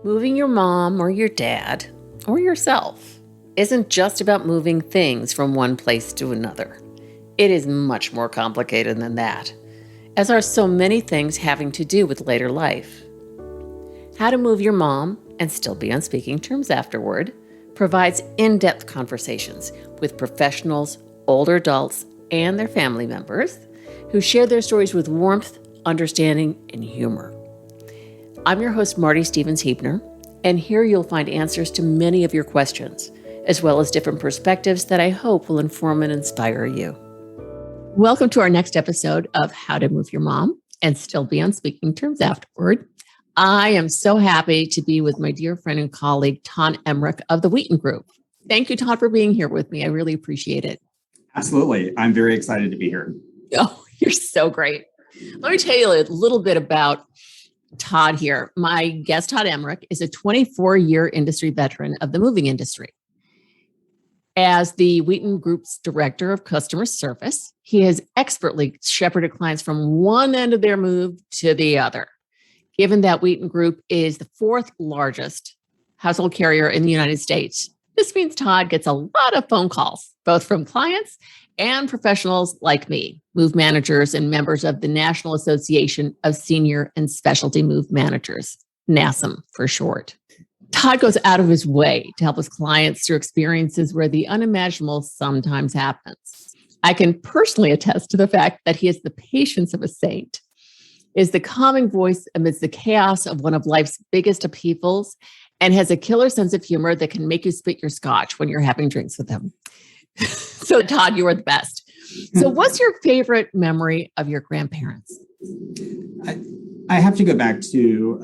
Moving your mom or your dad or yourself isn't just about moving things from one place to another. It is much more complicated than that, as are so many things having to do with later life. How to Move Your Mom and Still Be on Speaking Terms Afterward provides in-depth conversations with professionals, older adults, and their family members who share their stories with warmth, understanding, and humor. I'm your host, Marty Stevens-Heebner, and here you'll find answers to many of your questions, as well as different perspectives that I hope will inform and inspire you. Welcome to our next episode of How to Move Your Mom and Still Be on Speaking Terms Afterward. I am so happy to be with my dear friend and colleague, Todd Emrick of the Wheaton Group. Thank you, Todd, for being here with me. I really appreciate it. Absolutely. I'm very excited to be here. Oh, you're so great. Let me tell you a little bit about Todd here. My guest, Todd Emrick, is a 24-year industry veteran of the moving industry. As the Wheaton Group's Director of Customer Service, he has expertly shepherded clients from one end of their move to the other. Given that Wheaton Group is the fourth largest household carrier in the United States, this means Todd gets a lot of phone calls, both from clients and professionals like me, move managers and members of the National Association of Senior and Specialty Move Managers, NASM for short. Todd goes out of his way to help his clients through experiences where the unimaginable sometimes happens. I can personally attest to the fact that he has the patience of a saint, is the calming voice amidst the chaos of one of life's biggest upheavals, and has a killer sense of humor that can make you spit your scotch when you're having drinks with him. So, Todd, you are the best. So what's your favorite memory of your grandparents? I have to go back to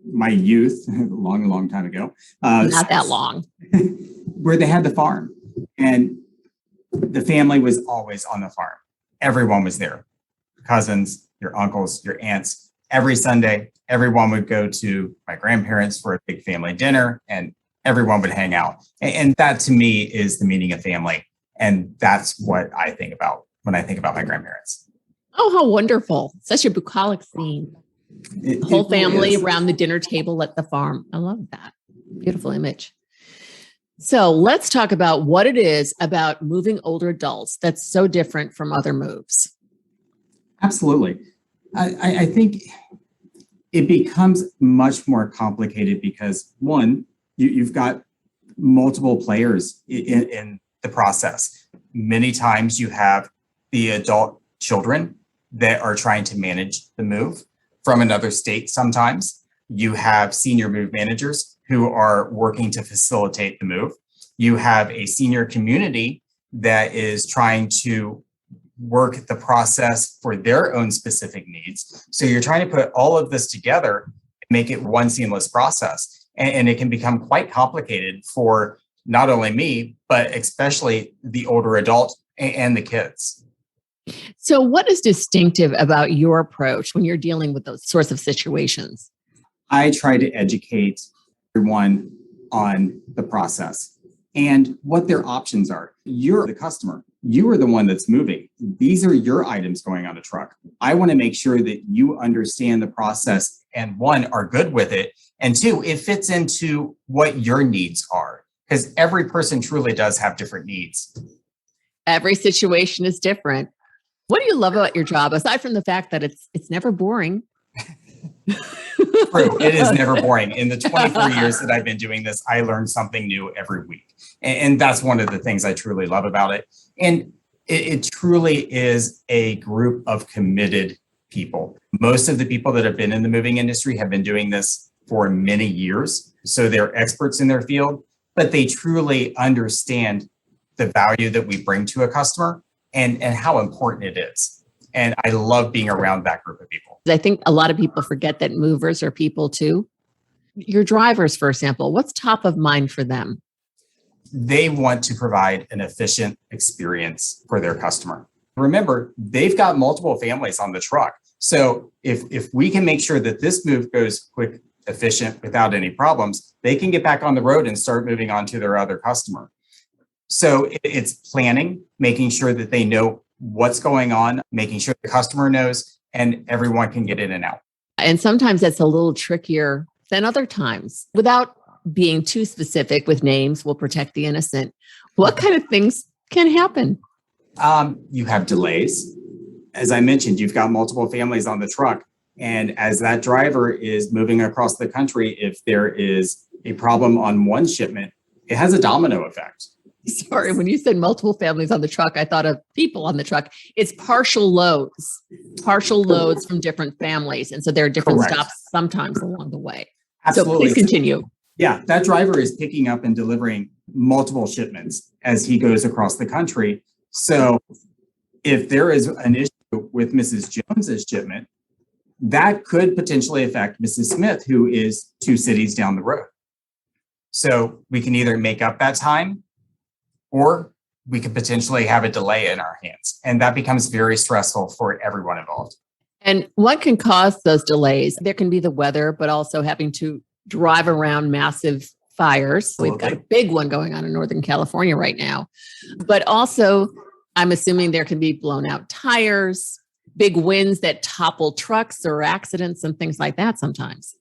my youth, a long time ago. Not that long. Where they had the farm. And the family was always on the farm. Everyone was there. Cousins, your uncles, your aunts. Every Sunday, everyone would go to my grandparents for a big family dinner, and everyone would hang out. And that to me is the meaning of family. And that's what I think about when I think about my grandparents. Oh, how wonderful. Such a bucolic scene. The whole family around the dinner table at the farm. I love that. Beautiful image. So let's talk about what it is about moving older adults that's so different from other moves. Absolutely. I think it becomes much more complicated because, one, you've got multiple players in the process. Many times you have the adult children that are trying to manage the move from another state. Sometimes you have senior move managers who are working to facilitate the move. You have a senior community that is trying to work the process for their own specific needs. So you're trying to put all of this together and make it one seamless process. And it can become quite complicated for not only me, but especially the older adult and the kids. So what is distinctive about your approach when you're dealing with those sorts of situations? I try to educate everyone on the process and what their options are. You're the customer. You are the one that's moving. These are your items going on a truck. I want to make sure that you understand the process and, one, are good with it. And two, it fits into what your needs are, because every person truly does have different needs. Every situation is different. What do you love about your job, aside from the fact that it's never boring? True. It is never boring. In the 24 years that I've been doing this, I learn something new every week. And that's one of the things I truly love about it. And it truly is a group of committed people. Most of the people that have been in the moving industry have been doing this for many years. So they're experts in their field, but they truly understand the value that we bring to a customer and how important it is. And I love being around that group of people. I think a lot of people forget that movers are people too. Your drivers, for example, what's top of mind for them? They want to provide an efficient experience for their customer. Remember, they've got multiple families on the truck. So if we can make sure that this move goes quick, efficient, without any problems, they can get back on the road and start moving on to their other customer. So it's planning, making sure that they know what's going on, making sure the customer knows, and everyone can get in and out. And sometimes that's a little trickier than other times. Without being too specific with names, we'll protect the innocent. What kind of things can happen? You have delays. As I mentioned, you've got multiple families on the truck. And as that driver is moving across the country, if there is a problem on one shipment, it has a domino effect. Sorry, when you said multiple families on the truck, I thought of people on the truck. It's partial loads from different families. And so there are different Correct. stops sometimes along the way. Absolutely. So please continue. Yeah, that driver is picking up and delivering multiple shipments as he goes across the country. So if there is an issue with Mrs. Jones's shipment, that could potentially affect Mrs. Smith, who is 2 cities down the road. So we can either make up that time, or we could potentially have a delay in our hands. And that becomes very stressful for everyone involved. And what can cause those delays? There can be the weather, but also having to drive around massive fires. Absolutely. We've got a big one going on in Northern California right now. But also, I'm assuming there can be blown out tires, big winds that topple trucks or accidents and things like that sometimes.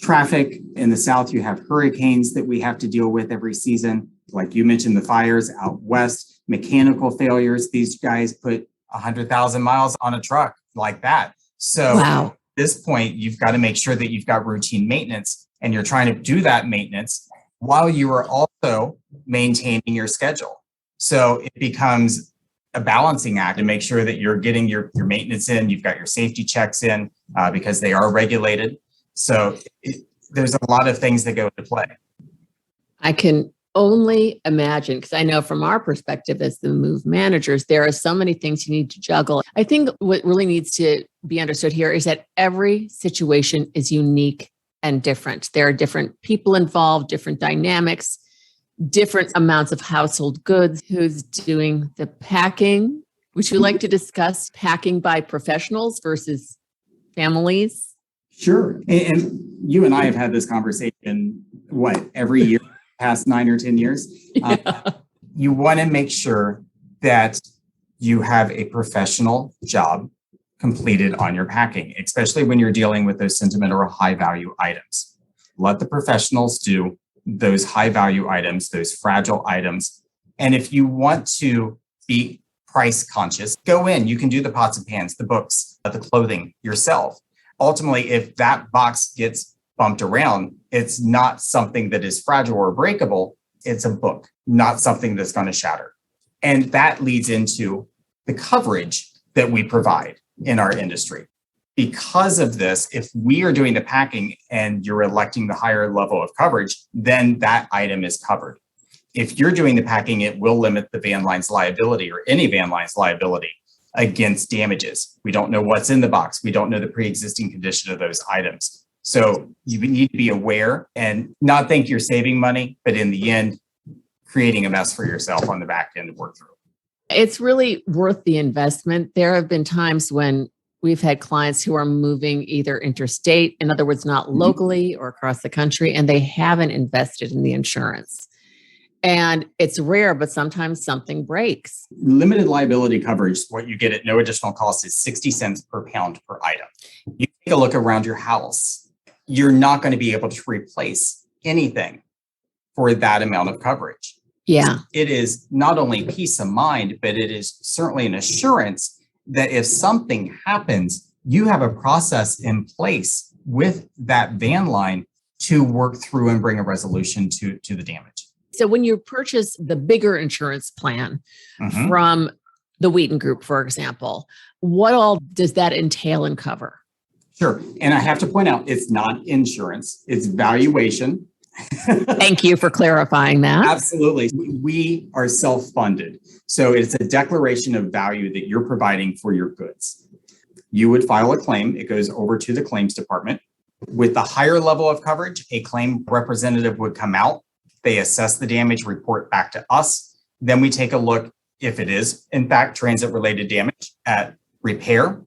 Traffic in the South, you have hurricanes that we have to deal with every season. Like you mentioned, the fires out west, mechanical failures. These guys put 100,000 miles on a truck like that. So wow. At this point, you've got to make sure that you've got routine maintenance, and you're trying to do that maintenance while you are also maintaining your schedule. So it becomes a balancing act to make sure that you're getting your maintenance in, you've got your safety checks in because they are regulated. So there's a lot of things that go into play. I can only imagine, because I know from our perspective as the move managers, there are so many things you need to juggle. I think what really needs to be understood here is that every situation is unique and different. There are different people involved, different dynamics, different amounts of household goods. Who's doing the packing? Would you like to discuss packing by professionals versus families? Sure. And you and I have had this conversation, every year, past 9 or 10 years. Yeah. You want to make sure that you have a professional job completed on your packing, especially when you're dealing with those sentimental or high value items. Let the professionals do those high value items, those fragile items. And if you want to be price conscious, go in, you can do the pots and pans, the books, the clothing yourself. Ultimately, if that box gets bumped around, it's not something that is fragile or breakable. It's a book, not something that's going to shatter. And that leads into the coverage that we provide in our industry. Because of this, if we are doing the packing and you're electing the higher level of coverage, then that item is covered. If you're doing the packing, it will limit the van line's liability or any van line's liability against damages. We don't know what's in the box. We don't know the pre-existing condition of those items. So you need to be aware and not think you're saving money, but in the end, creating a mess for yourself on the back end to work through. It's really worth the investment. There have been times when we've had clients who are moving either interstate, in other words, not locally or across the country, and they haven't invested in the insurance. And it's rare, but sometimes something breaks. Limited liability coverage, what you get at no additional cost, is 60 cents per pound per item. You take a look around your house, you're not going to be able to replace anything for that amount of coverage. Yeah. It is not only peace of mind, but it is certainly an assurance that if something happens, you have a process in place with that van line to work through and bring a resolution to the damage. So when you purchase the bigger insurance plan from the Wheaton Group, for example, what all does that entail and cover? Sure. And I have to point out, it's not insurance, it's valuation. Thank you for clarifying that. Absolutely. We are self-funded. So it's a declaration of value that you're providing for your goods. You would file a claim. It goes over to the claims department. With the higher level of coverage, a claim representative would come out. They assess the damage, report back to us. Then we take a look, if it is, in fact, transit-related damage, at repair,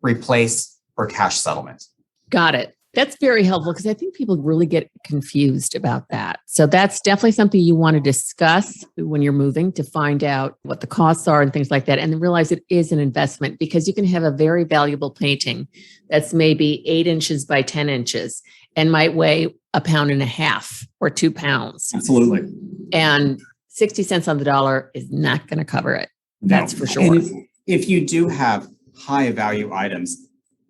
replace, or cash settlement. Got it. That's very helpful because I think people really get confused about that. So that's definitely something you want to discuss when you're moving to find out what the costs are and things like that. And then realize it is an investment because you can have a very valuable painting that's maybe 8 inches by 10 inches and might weigh 1.5 pounds or 2 pounds. Absolutely. And 60 cents on the dollar is not going to cover it. That's for sure. And if you do have high value items,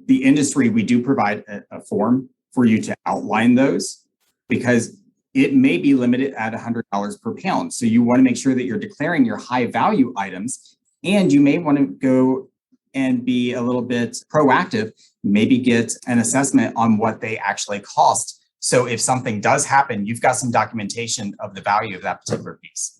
the industry, we do provide a form for you to outline those because it may be limited at $100 per pound. So you want to make sure that you're declaring your high value items, and you may want to go and be a little bit proactive, maybe get an assessment on what they actually cost. So if something does happen, you've got some documentation of the value of that particular piece.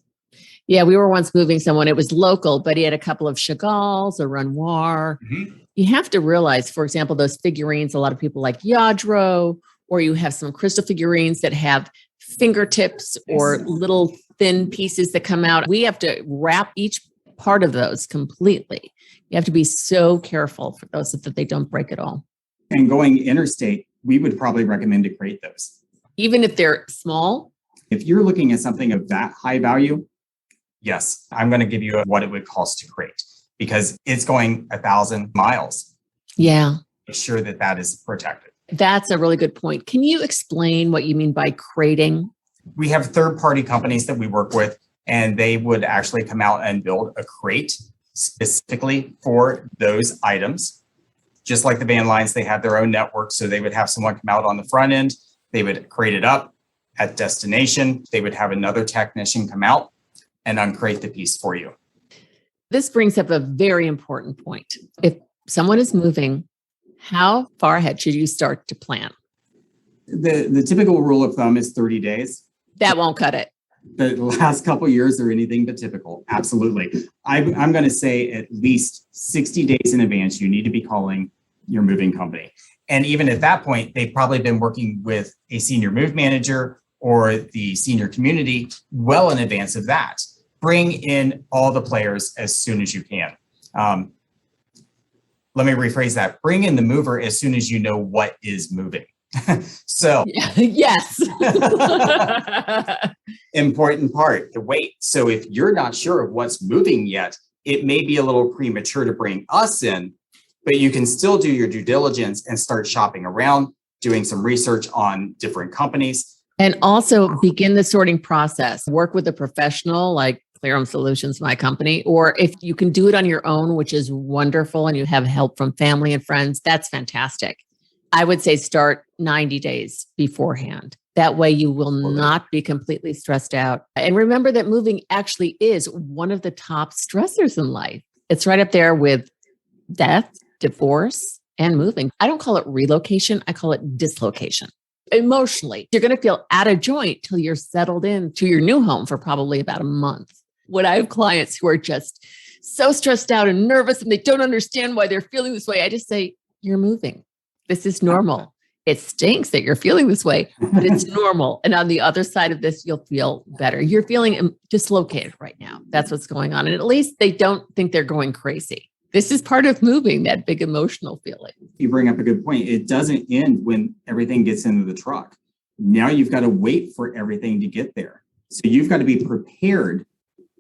Yeah, we were once moving someone. It was local, but he had a couple of Chagalls, a Renoir. Mm-hmm. You have to realize, for example, those figurines, a lot of people like Yadro, or you have some crystal figurines that have fingertips or little thin pieces that come out. We have to wrap each part of those completely. You have to be so careful for those so that they don't break at all. And going interstate, we would probably recommend to create those. Even if they're small? If you're looking at something of that high value, yes, I'm going to give you what it would cost to create because it's going 1,000 miles. Yeah. Make sure that that is protected. That's a really good point. Can you explain what you mean by crating? We have third-party companies that we work with, and they would actually come out and build a crate specifically for those items. Just like the van lines, they have their own network. So they would have someone come out on the front end. They would crate it up at destination. They would have another technician come out and uncrate the piece for you. This brings up a very important point. If someone is moving, how far ahead should you start to plan? The typical rule of thumb is 30 days. That won't cut it. The last couple of years are anything but typical. Absolutely. I'm going to say at least 60 days in advance, you need to be calling your moving company. And even at that point, they've probably been working with a senior move manager or the senior community well in advance of that. Bring in all the players as soon as you can. Let me rephrase that. Bring in the mover as soon as you know what is moving. So, yes. Important part, the wait. So if you're not sure of what's moving yet, it may be a little premature to bring us in, but you can still do your due diligence and start shopping around, doing some research on different companies. And also begin the sorting process. Work with a professional like Clear Home Solutions, my company, or if you can do it on your own, which is wonderful, and you have help from family and friends, that's fantastic. I would say start 90 days beforehand. That way you will not be completely stressed out. And remember that moving actually is one of the top stressors in life. It's right up there with death, divorce, and moving. I don't call it relocation. I call it dislocation. Emotionally, you're going to feel out of joint till you're settled into your new home for probably about a month. When I have clients who are just so stressed out and nervous and they don't understand why they're feeling this way, I just say, you're moving. This is normal. It stinks that you're feeling this way, but it's normal. And on the other side of this, you'll feel better. You're feeling dislocated right now. That's what's going on. And at least they don't think they're going crazy. This is part of moving, that big emotional feeling. You bring up a good point. It doesn't end when everything gets into the truck. Now you've got to wait for everything to get there. So you've got to be prepared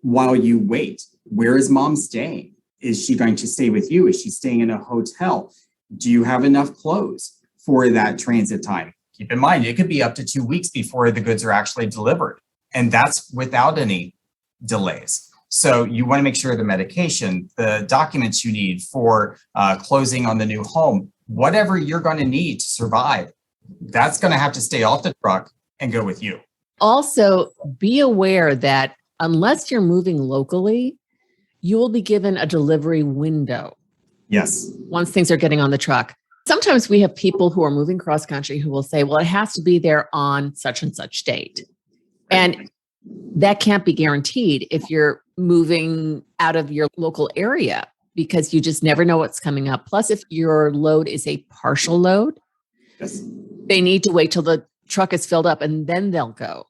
while you wait. Where is mom staying? Is she going to stay with you? Is she staying in a hotel? Do you have enough clothes for that transit time? Keep in mind, it could be up to 2 weeks before the goods are actually delivered. And that's without any delays. So you want to make sure the medication, the documents you need for closing on the new home, whatever you're going to need to survive, that's going to have to stay off the truck and go with you. Also, be aware that unless you're moving locally, you will be given a delivery window. Yes. Once things are getting on the truck. Sometimes we have people who are moving cross country who will say, well, it has to be there on such and such date. And that can't be guaranteed if you're moving out of your local area because you just never know what's coming up. Plus, if your load is a partial load, yes, they need to wait till the truck is filled up and then they'll go.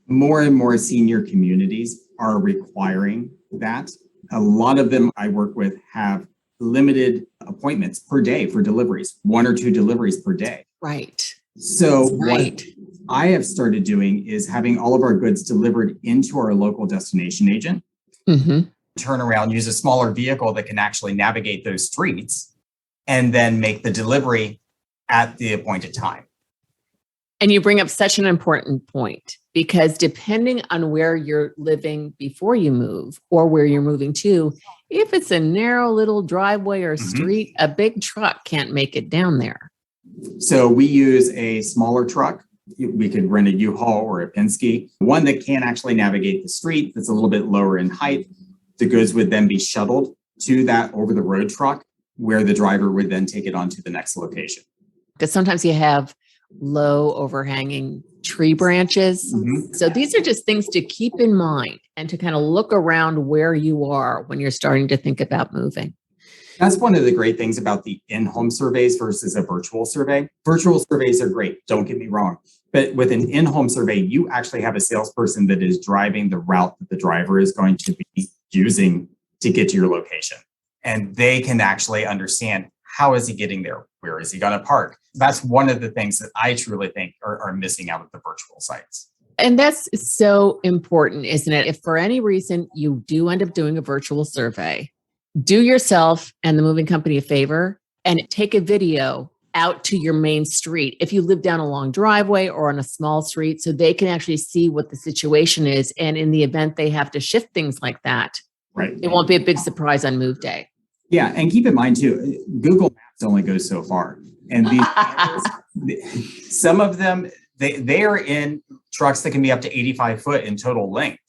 More and more senior communities are requiring that. A lot of them I work with have limited appointments per day for deliveries, 1 or 2 deliveries per day. Right. So Right. what I have started doing is having all of our goods delivered into our local destination agent, Mm-hmm. turn around, use a smaller vehicle that can actually navigate those streets, and then make the delivery at the appointed time. And you bring up such an important point because depending on where you're living before you move or where you're moving to, if it's a narrow little driveway or street, a big truck can't make it down there. So we use a smaller truck. We could rent a U-Haul or a Penske, one that can actually navigate the street that's a little bit lower in height. The goods would then be shuttled to that over-the-road truck where the driver would then take it on to the next location. Because sometimes you have low overhanging tree branches. So these are just things to keep in mind and to kind of look around where you are when you're starting to think about moving. That's one of the great things about the in-home surveys versus a virtual survey. Virtual surveys are great, don't get me wrong. But with an in-home survey, you actually have a salesperson that is driving the route that the driver is going to be using to get to your location. And they can actually understand, how is he getting there? Where is he going to park? That's one of the things that I truly think are missing out of the virtual sites. And that's so important, isn't it? If for any reason you do end up doing a virtual survey, do yourself and the moving company a favor and take a video out to your main street. If you live down a long driveway or on a small street, so they can actually see what the situation is. And in the event they have to shift things like that, right, it won't be a big surprise on move day. Yeah. And keep in mind too, Google Maps only goes so far. And these, some of them, they are in trucks that can be up to 85 foot in total length,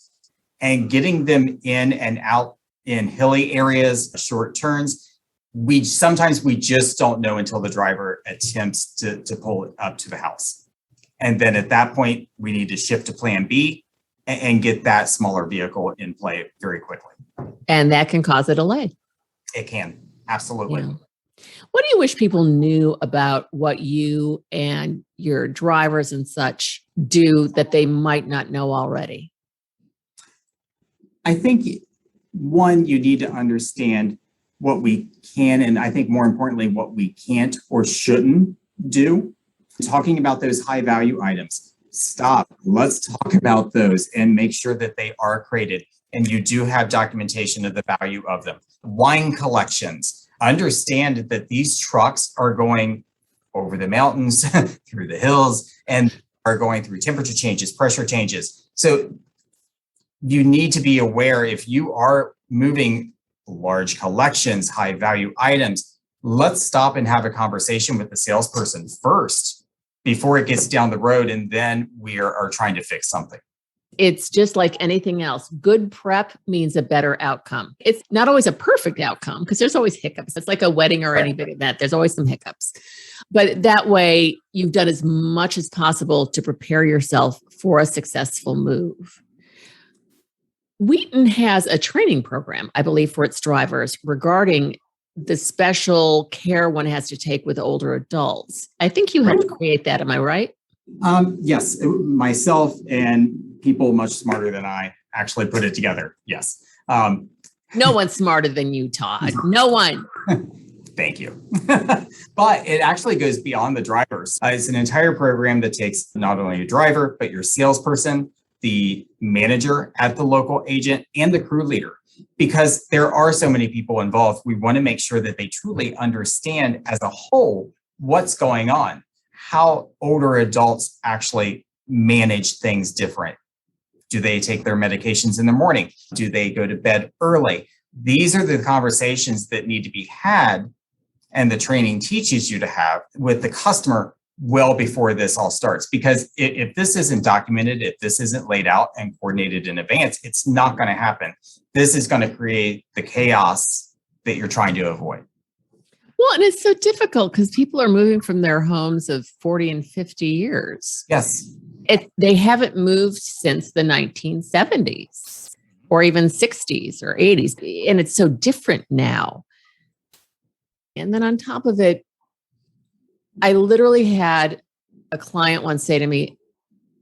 and getting them in and out in hilly areas, short turns. Sometimes we just don't know until the driver attempts to pull it up to the house. And then at that point, we need to shift to plan B and get that smaller vehicle in play very quickly. And that can cause a delay. It can, absolutely. Yeah. What do you wish people knew about what you and your drivers and such do that they might not know already? I think, one, you need to understand what we can, and I think more importantly, what we can't or shouldn't do. Talking about those high value items, stop. Let's talk about those and make sure that they are created and you do have documentation of the value of them. Wine collections. Understand that these trucks are going over the mountains, through the hills, and are going through temperature changes, pressure changes. So you need to be aware, if you are moving large collections, high value items, let's stop and have a conversation with the salesperson first before it gets down the road, and then we are trying to fix something. It's just like anything else. Good prep means a better outcome. It's not always a perfect outcome because there's always hiccups. It's like a wedding or any big event. There's always some hiccups. But that way, you've done as much as possible to prepare yourself for a successful move. Wheaton has a training program, I believe, for its drivers regarding the special care one has to take with older adults. I think you helped create that. Am I right? Yes, myself and people much smarter than I actually put it together. Yes. No one's smarter than you, Todd. No one. Thank you. But it actually goes beyond the drivers. It's an entire program that takes not only a driver, but your salesperson, the manager at the local agent, and the crew leader. Because there are so many people involved, we want to make sure that they truly understand as a whole what's going on, how older adults actually manage things different. Do they take their medications in the morning? Do they go to bed early? These are the conversations that need to be had, and the training teaches you to have with the customer well before this all starts. Because if this isn't documented, if this isn't laid out and coordinated in advance, it's not going to happen. This is going to create the chaos that you're trying to avoid. Well, and it's so difficult because people are moving from their homes of 40 and 50 years. Yes. They haven't moved since the 1970s or even 60s or 80s. And it's so different now. And then on top of it, I literally had a client once say to me,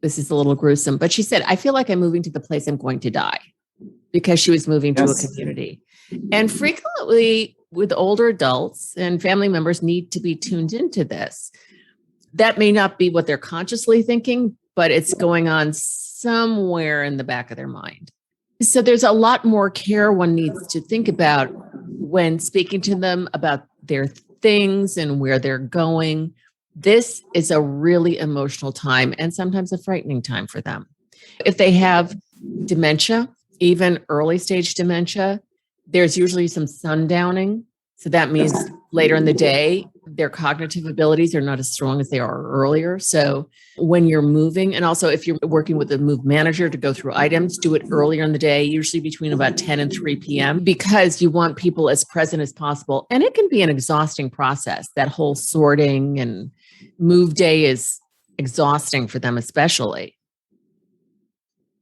this is a little gruesome, but she said, I feel like I'm moving to the place I'm going to die, because she was moving to a community. And frequently with older adults, and family members need to be tuned into this, That may not be what they're consciously thinking, but it's going on somewhere in the back of their mind. So there's a lot more care one needs to think about when speaking to them about their things and where they're going. This is a really emotional time and sometimes a frightening time for them. If they have dementia, even early stage dementia, there's usually some sundowning. So that means later in the day, their cognitive abilities are not as strong as they are earlier. So when you're moving, and also if you're working with a move manager to go through items, do it earlier in the day, usually between about 10 and 3 p.m., because you want people as present as possible. And it can be an exhausting process. That whole sorting and move day is exhausting for them, especially.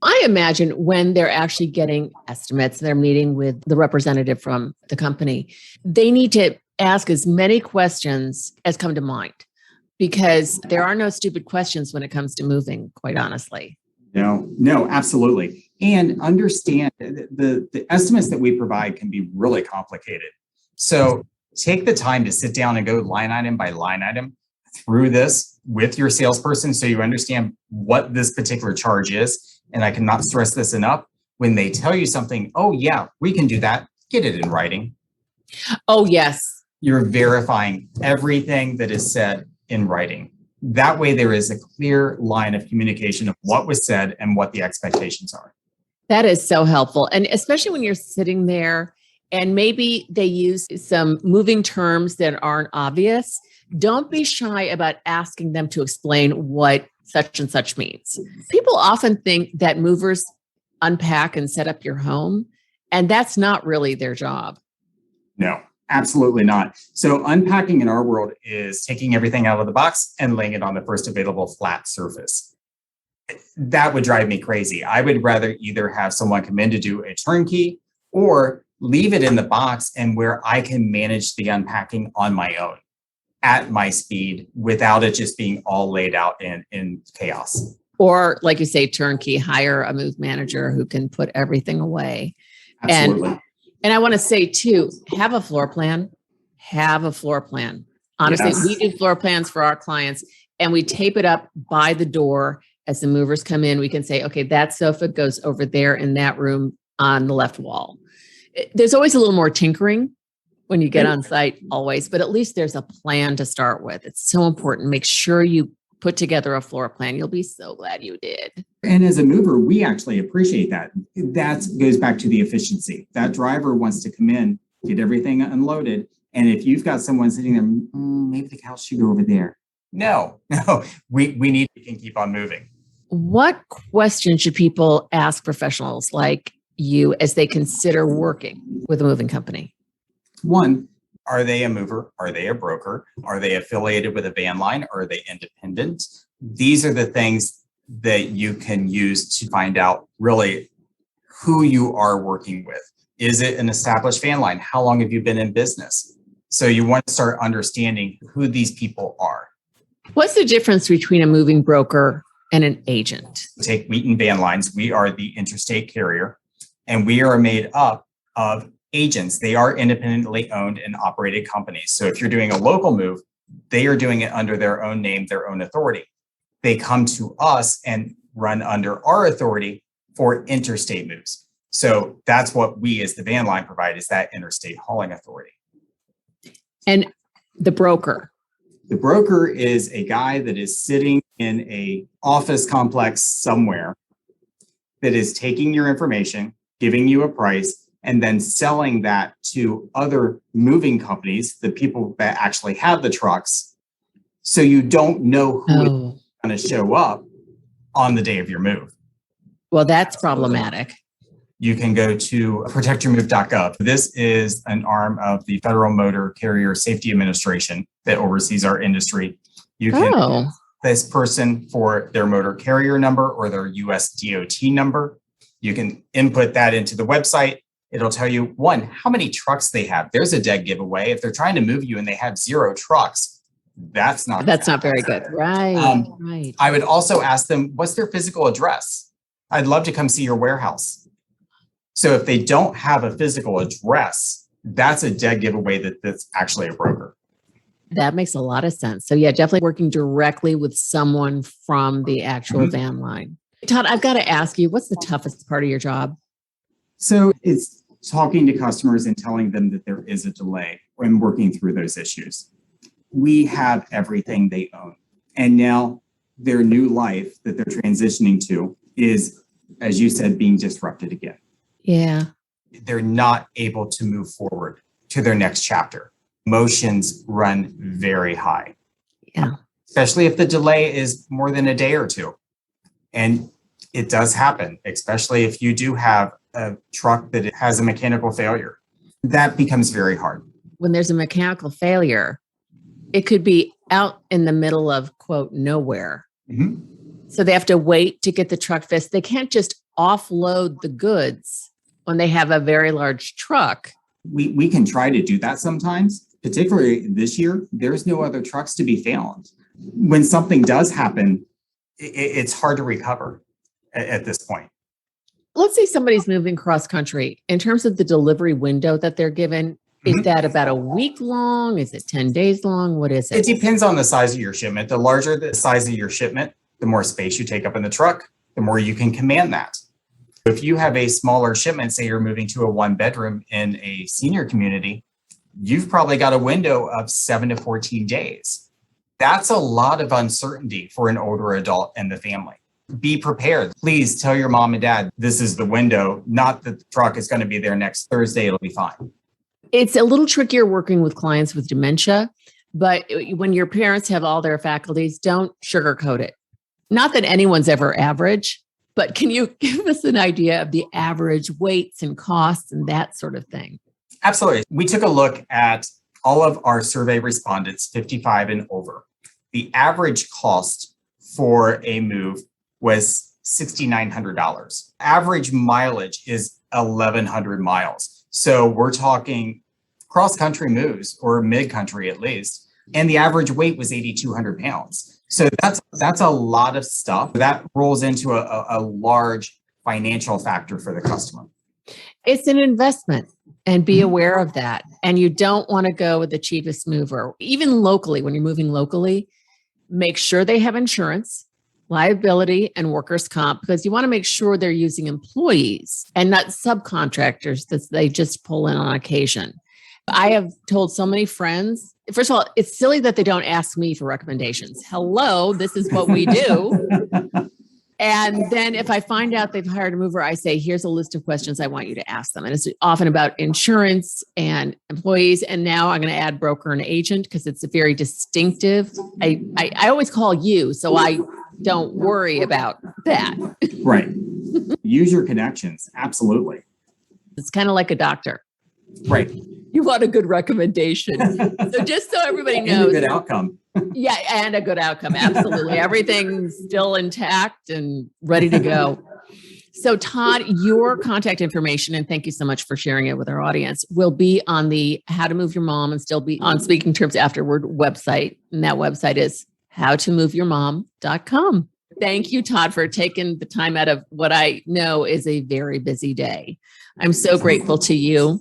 I imagine when they're actually getting estimates, they're meeting with the representative from the company, they need to ask as many questions as come to mind, because there are no stupid questions when it comes to moving, quite honestly. No, absolutely. And understand the estimates that we provide can be really complicated. So take the time to sit down and go line item by line item through this with your salesperson so you understand what this particular charge is. And I cannot stress this enough. When they tell you something, oh yeah, we can do that, get it in writing. Oh, yes. You're verifying everything that is said in writing. That way there is a clear line of communication of what was said and what the expectations are. That is so helpful. And especially when you're sitting there and maybe they use some moving terms that aren't obvious, don't be shy about asking them to explain what such and such means. People often think that movers unpack and set up your home, and that's not really their job. No, absolutely not. So unpacking in our world is taking everything out of the box and laying it on the first available flat surface. That would drive me crazy. I would rather either have someone come in to do a turnkey or leave it in the box and where I can manage the unpacking on my own at my speed without it just being all laid out in chaos. Or like you say, turnkey, hire a move manager who can put everything away. Absolutely. And I want to say too, have a floor plan. Have a floor plan. Honestly, Yes. We do floor plans for our clients and we tape it up by the door as the movers come in. We can say, okay, that sofa goes over there in that room on the left wall. There's always a little more tinkering when you get on site, always, but at least there's a plan to start with. It's so important. Make sure you put together a floor plan. You'll be so glad you did. And as a mover, we actually appreciate that. That goes back to the efficiency. That driver wants to come in, get everything unloaded. And if you've got someone sitting there, maybe the couch should go over there. No, we need to keep on moving. What questions should people ask professionals like you as they consider working with a moving company? One, are they a mover? Are they a broker? Are they affiliated with a van line? Or are they independent? These are the things that you can use to find out really who you are working with. Is it an established van line? How long have you been in business? So you want to start understanding who these people are. What's the difference between a moving broker and an agent? Take Wheaton Van Lines. We are the interstate carrier, and we are made up of agents. They are independently owned and operated companies. So if you're doing a local move, they are doing it under their own name, their own authority. They come to us and run under our authority for interstate moves. So that's what we as the van line provide, is that interstate hauling authority. And the broker? The broker is a guy that is sitting in a office complex somewhere that is taking your information, giving you a price, and then selling that to other moving companies, the people that actually have the trucks. So you don't know who is going to show up on the day of your move. Well, that's problematic. You can go to protectyourmove.gov. This is an arm of the Federal Motor Carrier Safety Administration that oversees our industry. You can ask this person for their motor carrier number or their US DOT number. You can input that into the website. It'll tell you, one, how many trucks they have. There's a dead giveaway. If they're trying to move you and they have 0 trucks, that's not very good. Right. Right. I would also ask them, what's their physical address? I'd love to come see your warehouse. So if they don't have a physical address, that's a dead giveaway that's actually a broker. That makes a lot of sense. So yeah, definitely working directly with someone from the actual Mhm. van line. Todd, I've got to ask you, what's the toughest part of your job? So it's talking to customers and telling them that there is a delay when working through those issues. We have everything they own. And now their new life that they're transitioning to is, as you said, being disrupted again. Yeah. They're not able to move forward to their next chapter. Emotions run very high. Yeah. Especially if the delay is more than a day or two. And it does happen, especially if you do have a truck that has a mechanical failure. That becomes very hard. When there's a mechanical failure, it could be out in the middle of, quote, nowhere. Mhm. So they have to wait to get the truck fixed. They can't just offload the goods when they have a very large truck. We can try to do that sometimes, particularly this year. There's no other trucks to be found. When something does happen, it's hard to recover at this point. Let's say somebody's moving cross country. In terms of the delivery window that they're given, is Mhm. that about a week long? Is it 10 days long? What is It it? depends on the size of your shipment. The larger the size of your shipment, the more space you take up in the truck, the more you can command that. If you have a smaller shipment, say you're moving to a 1-bedroom in a senior community, you've probably got a window of 7 to 14 days. That's a lot of uncertainty for an older adult and the family. Be prepared. Please tell your mom and dad, this is the window, not that the truck is going to be there next Thursday. It'll be fine. It's a little trickier working with clients with dementia, but when your parents have all their faculties, don't sugarcoat it. Not that anyone's ever average, but can you give us an idea of the average weights and costs and that sort of thing? Absolutely. We took a look at all of our survey respondents, 55 and over. The average cost for a move was $6,900. Average mileage is 1,100 miles. So we're talking cross-country moves, or mid-country at least. And the average weight was 8,200 pounds. So that's a lot of stuff. That rolls into a large financial factor for the customer. It's an investment, and be aware of that. And you don't want to go with the cheapest mover. Even locally, when you're moving locally, make sure they have insurance, liability, and workers' comp, because you want to make sure they're using employees and not subcontractors that they just pull in on occasion. I have told so many friends, first of all, it's silly that they don't ask me for recommendations. Hello, this is what we do. And then if I find out they've hired a mover, I say, here's a list of questions I want you to ask them. And it's often about insurance and employees. And now I'm going to add broker and agent because it's a very distinctive. I always call you, so I don't worry about that. Right. Use your connections. Absolutely. It's kind of like a doctor. Right. You want a good recommendation. So just so everybody knows. And a good outcome. Yeah, and a good outcome. Absolutely. Everything's still intact and ready to go. So Todd, your contact information, and thank you so much for sharing it with our audience, will be on the How to Move Your Mom and still be on Speaking Terms Afterward website. And that website is howtomoveyourmom.com. Thank you, Todd, for taking the time out of what I know is a very busy day. I'm so grateful to you.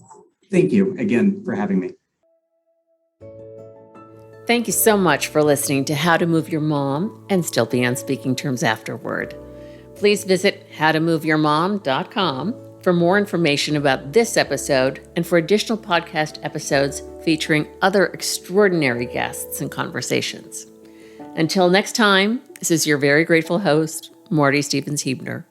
Thank you again for having me. Thank you so much for listening to How to Move Your Mom and still be on Speaking Terms Afterward. Please visit howtomoveyourmom.com for more information about this episode and for additional podcast episodes featuring other extraordinary guests and conversations. Until next time, this is your very grateful host, Marty Stevens-Huebner.